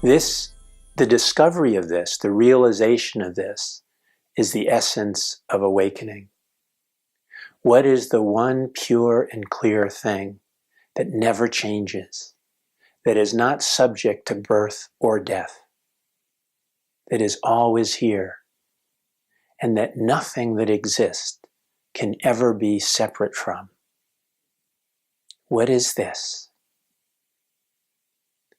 The discovery of this, the realization of this, is the essence of awakening. What is the one pure and clear thing that never changes, that is not subject to birth or death, that is always here, and that nothing that exists can ever be separate from? What is this?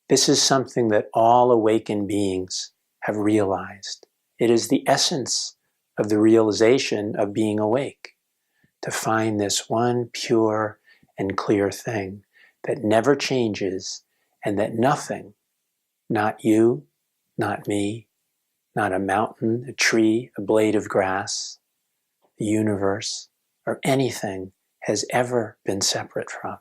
This is something that all awakened beings have realized. It is the essence of the realization of being awake, to find this one pure and clear thing that never changes, and that nothing, not you, not me, not a mountain, a tree, a blade of grass, the universe, or anything has ever been separate from.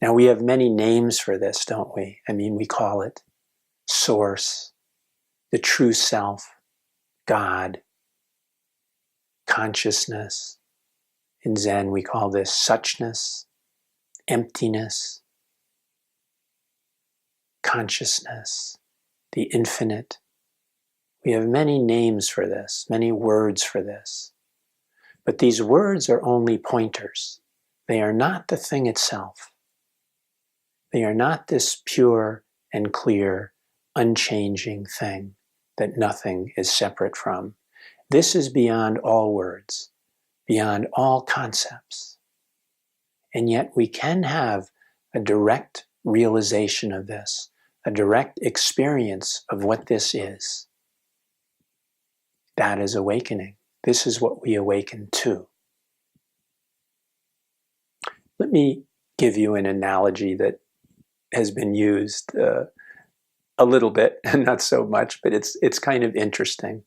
Now, we have many names for this, don't we? I mean, we call it Source, the true self, God, consciousness. In Zen, we call this Suchness, emptiness, consciousness, the infinite. We have many names for this, many words for this. But these words are only pointers. They are not the thing itself. They are not this pure and clear, unchanging thing that nothing is separate from. This is beyond all words, beyond all concepts. And yet we can have a direct realization of this, a direct experience of what this is. That is awakening. This is what we awaken to. Let me give you an analogy that has been used a little bit, and not so much, but it's kind of interesting.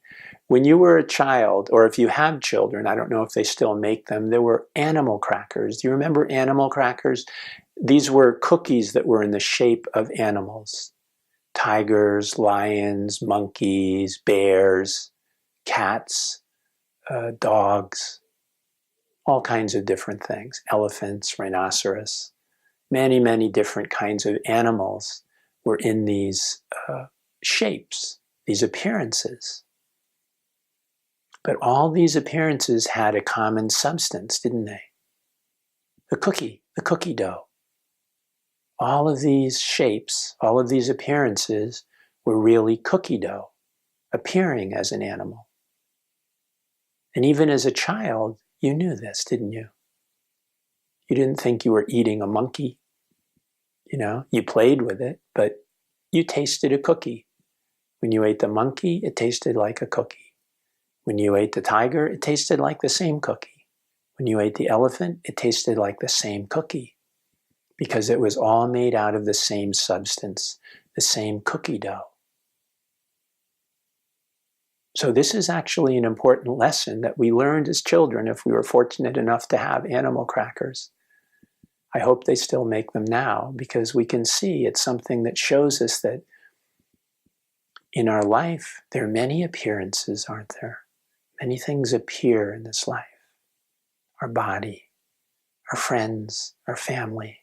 When you were a child, or if you have children, I don't know if they still make them, there were animal crackers. Do you remember animal crackers? These were cookies that were in the shape of animals. Tigers, lions, monkeys, bears, cats, dogs, all kinds of different things. Elephants, rhinoceros. Many, many different kinds of animals were in these shapes, these appearances. But all these appearances had a common substance, didn't they? The cookie dough. All of these shapes, all of these appearances were really cookie dough, appearing as an animal. And even as a child, you knew this, didn't you? You didn't think you were eating a monkey. You know, you played with it, but you tasted a cookie. When you ate the monkey, it tasted like a cookie. When you ate the tiger, it tasted like the same cookie. When you ate the elephant, it tasted like the same cookie, because it was all made out of the same substance, the same cookie dough. So this is actually an important lesson that we learned as children if we were fortunate enough to have animal crackers. I hope they still make them now, because we can see it's something that shows us that in our life, there are many appearances, aren't there? Many things appear in this life. Our body, our friends, our family,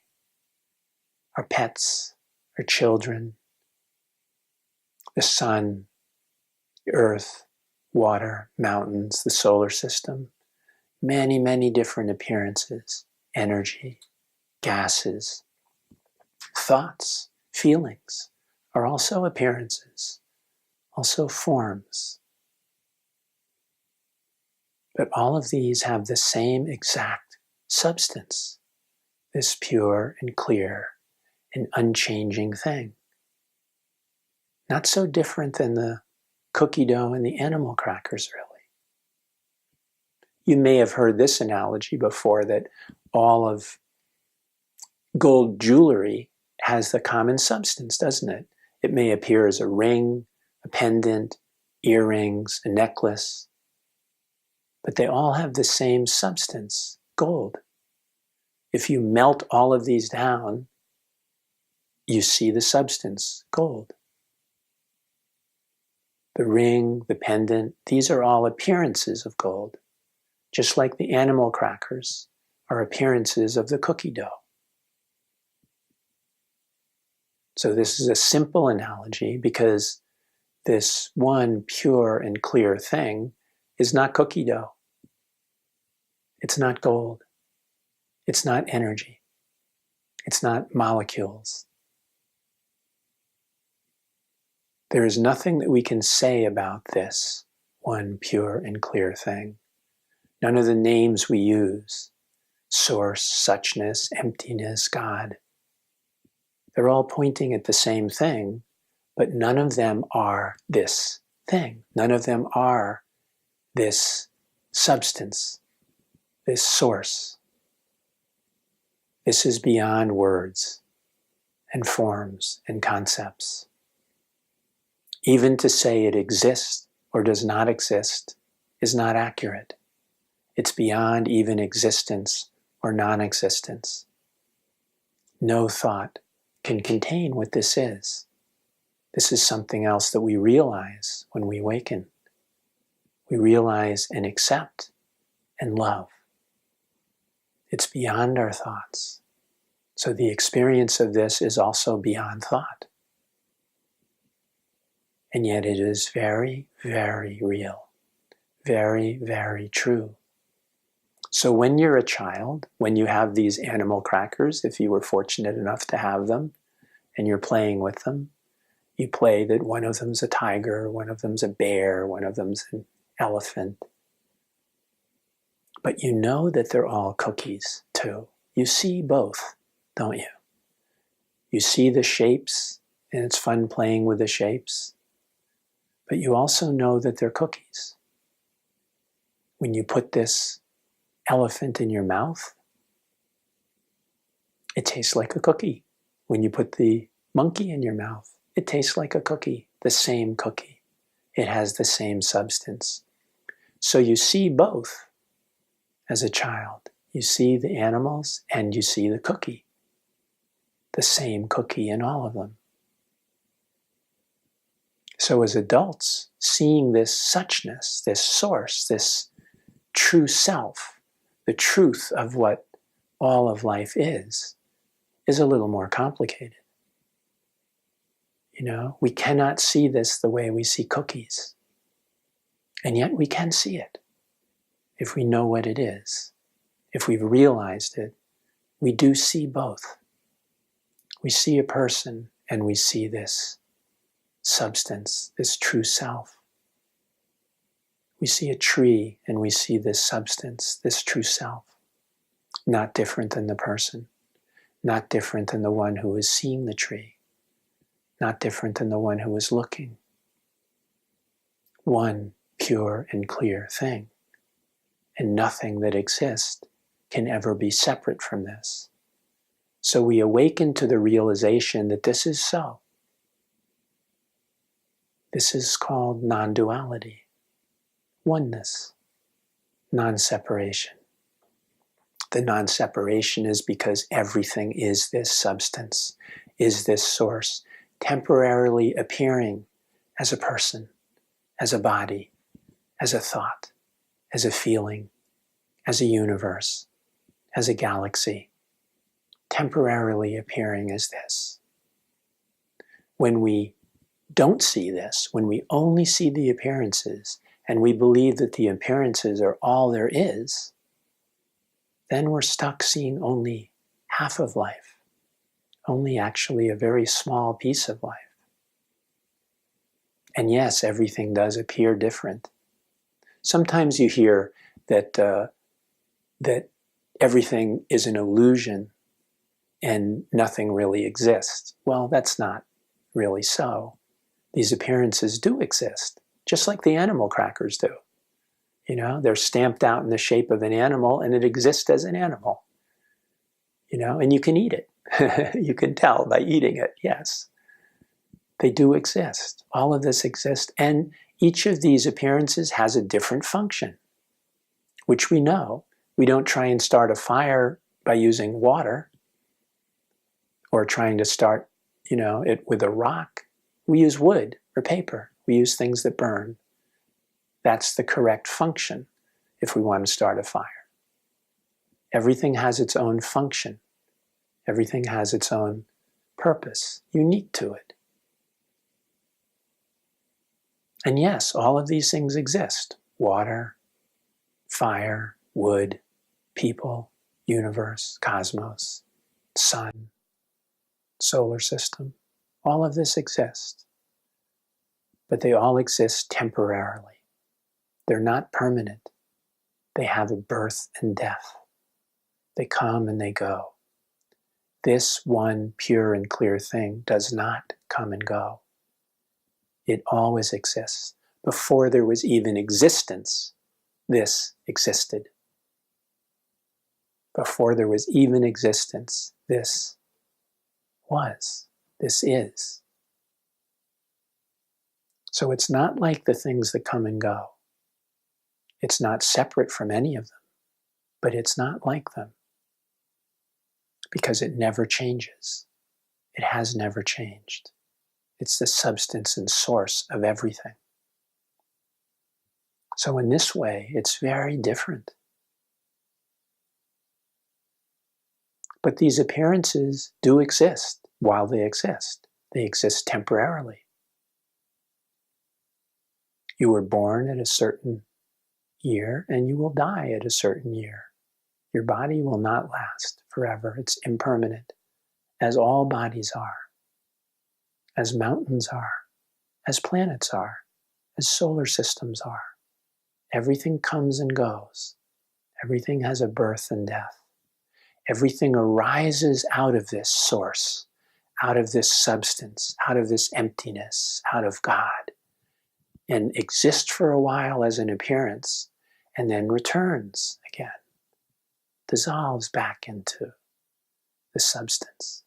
our pets, our children, the sun, the earth, water, mountains, the solar system. Many, many different appearances, energy, gases, thoughts, feelings are also appearances, also forms. But all of these have the same exact substance, this pure and clear and unchanging thing. Not so different than the cookie dough and the animal crackers, really. You may have heard this analogy before, that all of gold jewelry has the common substance, doesn't it? It may appear as a ring, a pendant, earrings, a necklace, but they all have the same substance, gold. If you melt all of these down, you see the substance, gold. The ring, the pendant, these are all appearances of gold, just like the animal crackers are appearances of the cookie dough. So this is a simple analogy because this one pure and clear thing is not cookie dough. It's not gold. It's not energy. It's not molecules. There is nothing that we can say about this one pure and clear thing. None of the names we use, source, suchness, emptiness, God, they're all pointing at the same thing, but none of them are this thing. None of them are this substance, this source. This is beyond words and forms and concepts. Even to say it exists or does not exist is not accurate. It's beyond even existence or non-existence. No thought can contain what this is. This is something else that we realize when we awaken. We realize and accept and love. It's beyond our thoughts. So the experience of this is also beyond thought. And yet it is very, very real. Very, very true. So when you're a child, when you have these animal crackers, if you were fortunate enough to have them, and you're playing with them, you play that one of them's a tiger, one of them's a bear, one of them's an elephant. But you know that they're all cookies too. You see both, don't you? You see the shapes, and it's fun playing with the shapes. But you also know that they're cookies. When you put this elephant in your mouth, it tastes like a cookie. When you put the monkey in your mouth, it tastes like a cookie, the same cookie. It has the same substance. So you see both as a child. You see the animals and you see the cookie, the same cookie in all of them. So as adults, seeing this suchness, this source, this true self, the truth of what all of life is a little more complicated. You know, we cannot see this the way we see cookies. And yet we can see it if we know what it is. If we've realized it, we do see both. We see a person and we see this substance, this true self. We see a tree and we see this substance, this true self. Not different than the person, not different than the one who is seeing the tree, not different than the one who is looking. One pure and clear thing, and nothing that exists can ever be separate from this. So we awaken to the realization that this is so. This is called non-duality, oneness, non-separation. The non-separation is because everything is this substance, is this source, temporarily appearing as a person, as a body, as a thought, as a feeling, as a universe, as a galaxy, temporarily appearing as this. When we don't see this, when we only see the appearances, and we believe that the appearances are all there is, then we're stuck seeing only half of life, only actually a very small piece of life. And yes, everything does appear different. Sometimes you hear that that everything is an illusion and nothing really exists. Well, that's not really so. These appearances do exist, just like the animal crackers do. You know, they're stamped out in the shape of an animal and it exists as an animal. You know, and you can eat it. You can tell by eating it, yes. They do exist. All of this exists. And each of these appearances has a different function, which we know. We don't try and start a fire by using water or trying to start, it with a rock. We use wood or paper. We use things that burn. That's the correct function if we want to start a fire. Everything has its own function. Everything has its own purpose unique to it. And yes, all of these things exist. Water, fire, wood, people, universe, cosmos, sun, solar system. All of this exists. But they all exist temporarily. They're not permanent. They have a birth and death. They come and they go. This one pure and clear thing does not come and go. It always exists. Before there was even existence, this existed. Before there was even existence, this was. This is. So it's not like the things that come and go. It's not separate from any of them, but it's not like them because it never changes. It has never changed. It's the substance and source of everything. So in this way, it's very different. But these appearances do exist while they exist. They exist temporarily. You were born at a certain year and you will die at a certain year. Your body will not last forever. It's impermanent, as all bodies are, as mountains are, as planets are, as solar systems are. Everything comes and goes. Everything has a birth and death. Everything arises out of this source, out of this substance, out of this emptiness, out of God, and exists for a while as an appearance, and then returns again, dissolves back into the substance.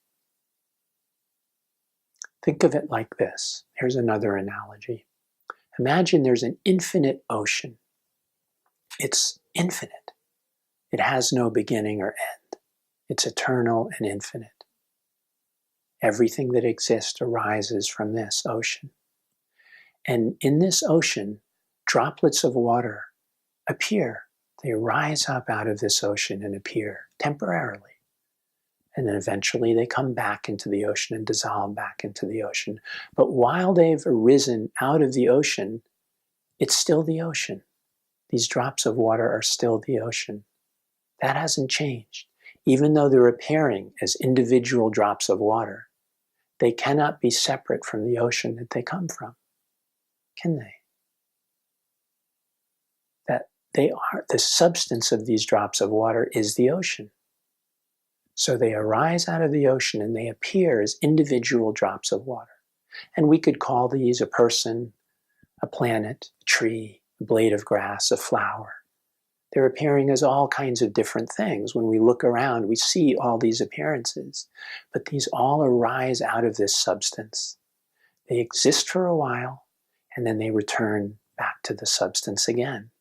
Think of it like this. Here's another analogy. Imagine there's an infinite ocean. It's infinite. It has no beginning or end. It's eternal and infinite. Everything that exists arises from this ocean. And in this ocean, droplets of water appear. They rise up out of this ocean and appear temporarily. And then eventually they come back into the ocean and dissolve back into the ocean. But while they've arisen out of the ocean, it's still the ocean. These drops of water are still the ocean. That hasn't changed. Even though they're appearing as individual drops of water, they cannot be separate from the ocean that they come from. Can they? That they are, the substance of these drops of water is the ocean. So they arise out of the ocean and they appear as individual drops of water. And we could call these a person, a planet, a tree, a blade of grass, a flower. They're appearing as all kinds of different things. When we look around, we see all these appearances, but these all arise out of this substance. They exist for a while, and then they return back to the substance again.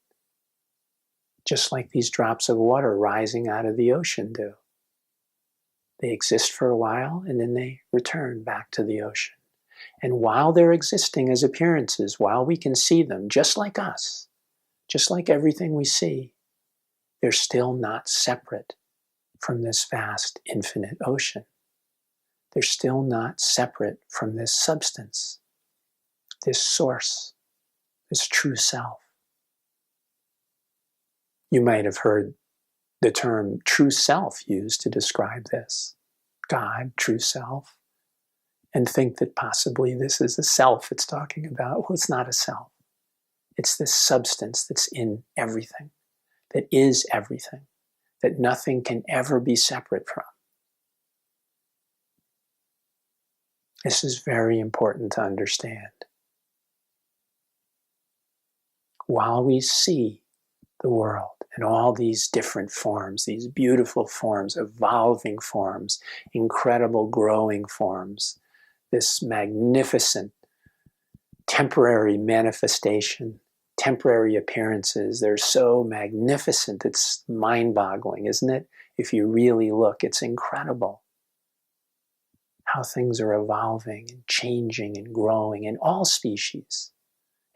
Just like these drops of water rising out of the ocean do. They exist for a while, and then they return back to the ocean. And while they're existing as appearances, while we can see them, just like us, just like everything we see, they're still not separate from this vast infinite ocean. They're still not separate from this substance, this source, this true self. You might have heard the term true self used to describe this. God, true self. And think that possibly this is a self it's talking about. Well, it's not a self. It's this substance that's in everything, that is everything, that nothing can ever be separate from. This is very important to understand. While we see the world in all these different forms, these beautiful forms, evolving forms, incredible growing forms, this magnificent temporary manifestation, temporary appearances, they're so magnificent, it's mind-boggling, isn't it? If you really look, it's incredible how things are evolving and changing and growing in all species,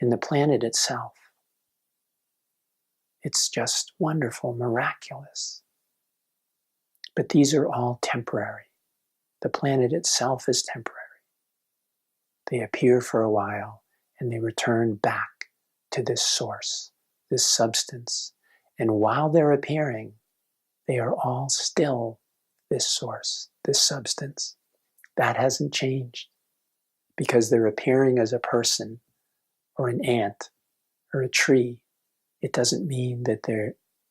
in the planet itself. It's just wonderful, miraculous. But these are all temporary. The planet itself is temporary. They appear for a while and they return back to this source, this substance. And while they're appearing, they are all still this source, this substance. That hasn't changed because they're appearing as a person or an ant or a tree. It doesn't mean that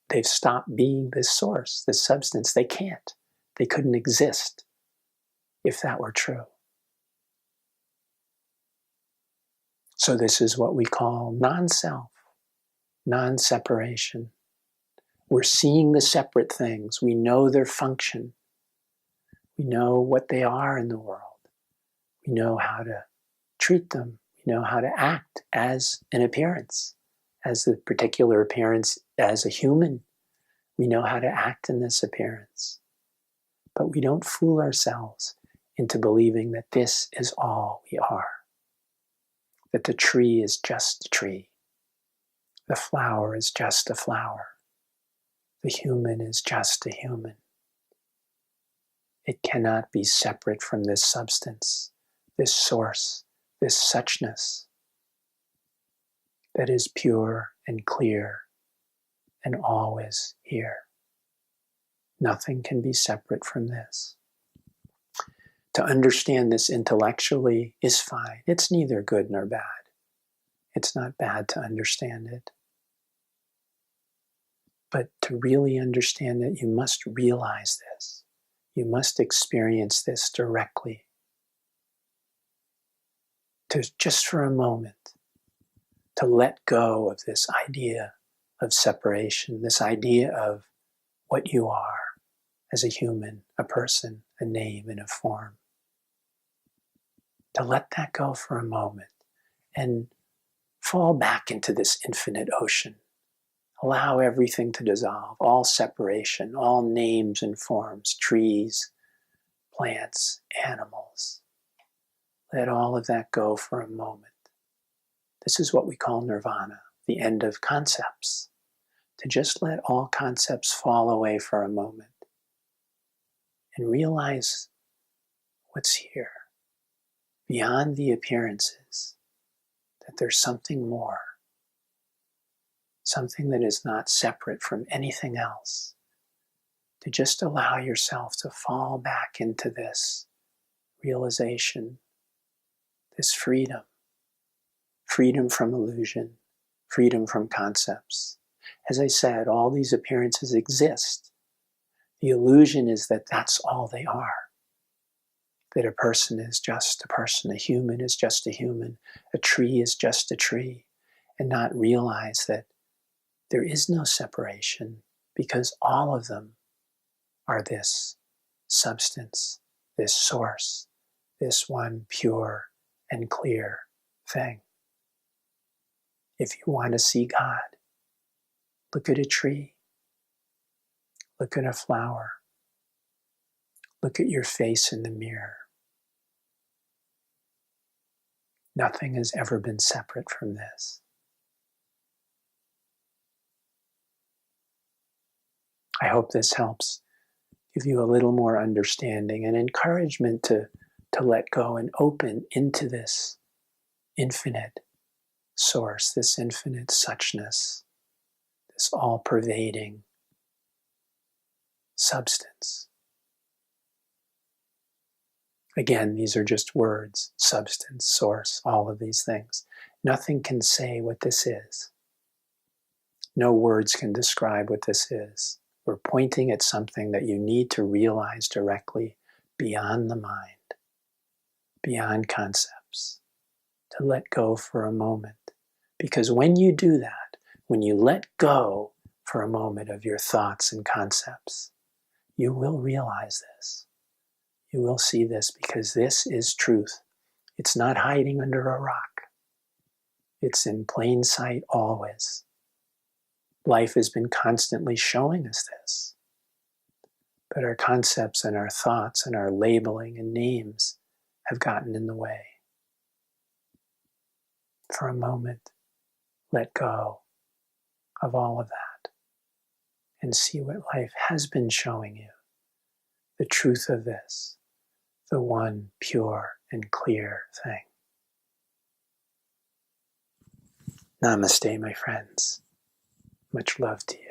they've stopped being this source, this substance. They can't. They couldn't exist if that were true. So this is what we call non-self, non-separation. We're seeing the separate things. We know their function. We know what they are in the world. We know how to treat them. We know how to act as an appearance, as the particular appearance as a human. We know how to act in this appearance. But we don't fool ourselves into believing that this is all we are. That the tree is just a tree. The flower is just a flower. The human is just a human. It cannot be separate from this substance, this source, this suchness that is pure and clear and always here. Nothing can be separate from this. To understand this intellectually is fine. It's neither good nor bad. It's not bad to understand it. But to really understand it, you must realize this. You must experience this directly. To just for a moment, to let go of this idea of separation, this idea of what you are as a human, a person, a name, and a form. To let that go for a moment and fall back into this infinite ocean. Allow everything to dissolve, all separation, all names and forms, trees, plants, animals. Let all of that go for a moment. This is what we call nirvana, the end of concepts. To just let all concepts fall away for a moment and realize what's here, beyond the appearances, that there's something more. Something that is not separate from anything else. To just allow yourself to fall back into this realization, this freedom. Freedom from illusion, freedom from concepts. As I said, all these appearances exist. The illusion is that that's all they are. That a person is just a person, a human is just a human, a tree is just a tree, and not realize that there is no separation because all of them are this substance, this source, this one pure and clear thing. If you want to see God, look at a tree, look at a flower, look at your face in the mirror. Nothing has ever been separate from this. I hope this helps give you a little more understanding and encouragement to let go and open into this infinite source, this infinite suchness, this all-pervading substance. Again, these are just words, substance, source, all of these things. Nothing can say what this is. No words can describe what this is. We're pointing at something that you need to realize directly beyond the mind, beyond concepts, to let go for a moment. Because when you do that, when you let go for a moment of your thoughts and concepts, you will realize this. You will see this because this is truth. It's not hiding under a rock. It's in plain sight always. Life has been constantly showing us this. But our concepts and our thoughts and our labeling and names have gotten in the way. For a moment, let go of all of that and see what life has been showing you. The truth of this, the one pure and clear thing. Namaste, my friends. Much love to you.